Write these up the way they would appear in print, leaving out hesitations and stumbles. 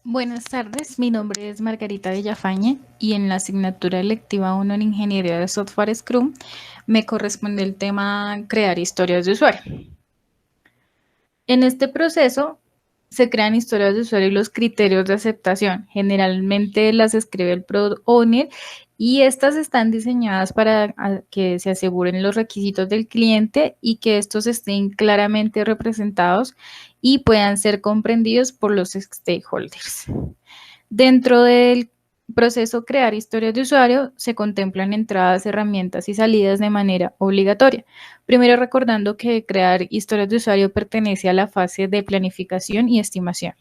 Buenas tardes, mi nombre es Margarita Villafañe y en la asignatura electiva 1 en Ingeniería de Software Scrum me corresponde el tema crear historias de usuario. En este proceso se crean historias de usuario y los criterios de aceptación. Generalmente las escribe el Product Owner y estas están diseñadas para que se aseguren los requisitos del cliente y que estos estén claramente representados y puedan ser comprendidos por los stakeholders. Dentro del proceso crear historias de usuario se contemplan entradas, herramientas y salidas de manera obligatoria. Primero recordando que crear historias de usuario pertenece a la fase de planificación y estimación.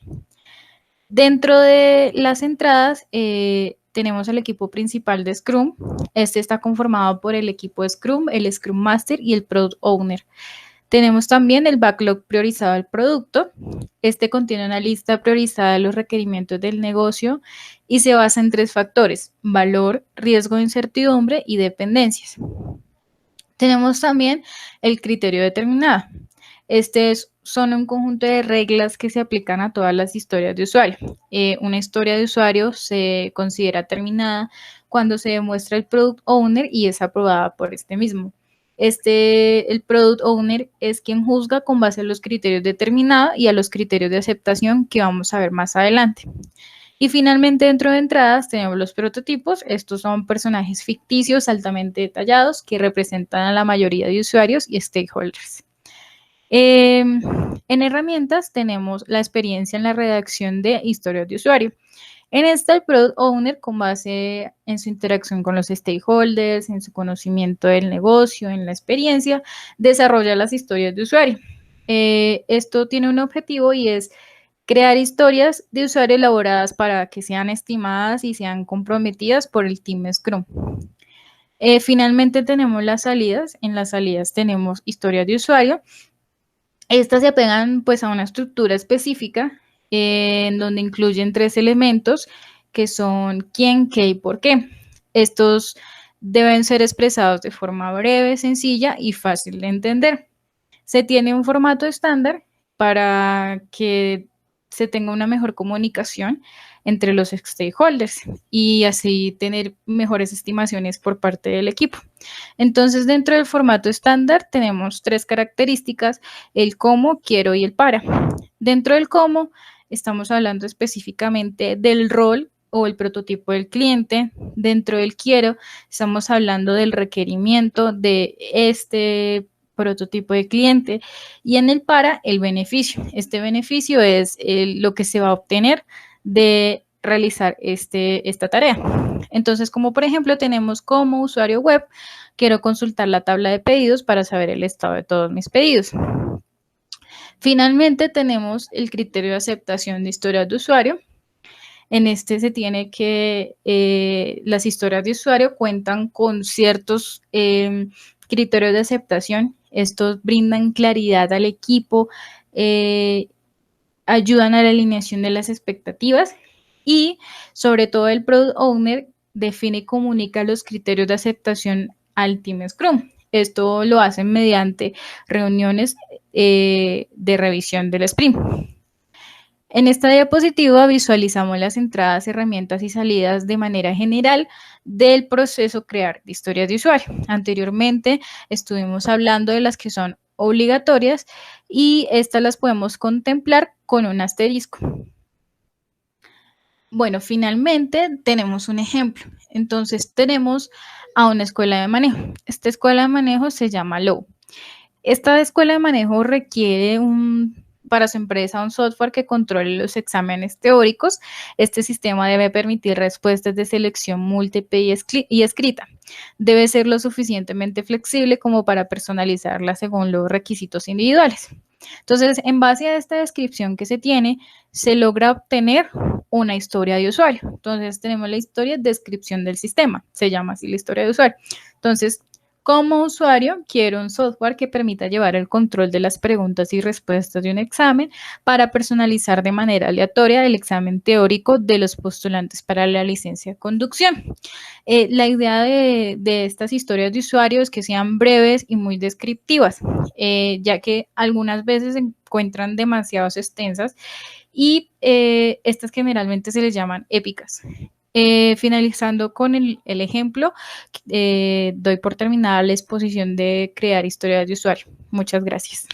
Dentro de las entradas tenemos el equipo principal de Scrum. Este está conformado por el equipo de Scrum, el Scrum Master y el Product Owner. Tenemos también el backlog priorizado del producto. Este contiene una lista priorizada de los requerimientos del negocio y se basa en 3 factores: valor, riesgo de incertidumbre y dependencias. Tenemos también el criterio determinado. Son un conjunto de reglas que se aplican a todas las historias de usuario. Una historia de usuario se considera terminada cuando se demuestra el Product Owner y es aprobada por este mismo. El Product Owner es quien juzga con base a los criterios determinados y a los criterios de aceptación que vamos a ver más adelante. Y finalmente, dentro de entradas tenemos los prototipos. Estos son personajes ficticios altamente detallados que representan a la mayoría de usuarios y stakeholders. En herramientas tenemos la experiencia en la redacción de historias de usuario. En esta, el Product Owner, con base en su interacción con los stakeholders, en su conocimiento del negocio, en la experiencia, desarrolla las historias de usuario. Esto tiene un objetivo y es crear historias de usuario elaboradas para que sean estimadas y sean comprometidas por el Team Scrum. Finalmente tenemos las salidas. En las salidas tenemos historias de usuario. Estas se apegan pues a una estructura específica en donde incluyen 3 elementos que son quién, qué y por qué. Estos deben ser expresados de forma breve, sencilla y fácil de entender. Se tiene un formato estándar para que se tenga una mejor comunicación entre los stakeholders y así tener mejores estimaciones por parte del equipo. Entonces, dentro del formato estándar tenemos 3 características: el cómo, quiero y el para. Dentro del cómo estamos hablando específicamente del rol o el prototipo del cliente. Dentro del quiero estamos hablando del requerimiento de este prototipo de cliente, y en el para, el beneficio. Este beneficio es lo que se va a obtener de realizar esta tarea. Entonces, como por ejemplo tenemos como usuario web, quiero consultar la tabla de pedidos para saber el estado de todos mis pedidos. Finalmente tenemos el criterio de aceptación de historias de usuario. En este se tiene que las historias de usuario cuentan con ciertos criterios de aceptación. Estos brindan claridad al equipo, ayudan a la alineación de las expectativas y sobre todo el Product Owner define y comunica los criterios de aceptación al Team Scrum. Esto lo hacen mediante reuniones de revisión del sprint. En esta diapositiva visualizamos las entradas, herramientas y salidas de manera general del proceso crear de historias de usuario. Anteriormente estuvimos hablando de las que son obligatorias y estas las podemos contemplar con un asterisco. Bueno, finalmente tenemos un ejemplo. Entonces tenemos a una escuela de manejo. Esta escuela de manejo se llama Low. Esta escuela de manejo requiere para su empresa un software que controle los exámenes teóricos. Este sistema debe permitir respuestas de selección múltiple y escrita. Debe ser lo suficientemente flexible como para personalizarla según los requisitos individuales. Entonces, en base a esta descripción que se tiene, se logra obtener una historia de usuario. Entonces, tenemos la historia de descripción del sistema, se llama así la historia de usuario. Entonces, como usuario, quiero un software que permita llevar el control de las preguntas y respuestas de un examen para personalizar de manera aleatoria el examen teórico de los postulantes para la licencia de conducción. La idea de estas historias de usuario es que sean breves y muy descriptivas, ya que algunas veces se encuentran demasiado extensas y estas generalmente se les llaman épicas. Finalizando con el ejemplo, doy por terminada la exposición de crear historias de usuario. Muchas gracias.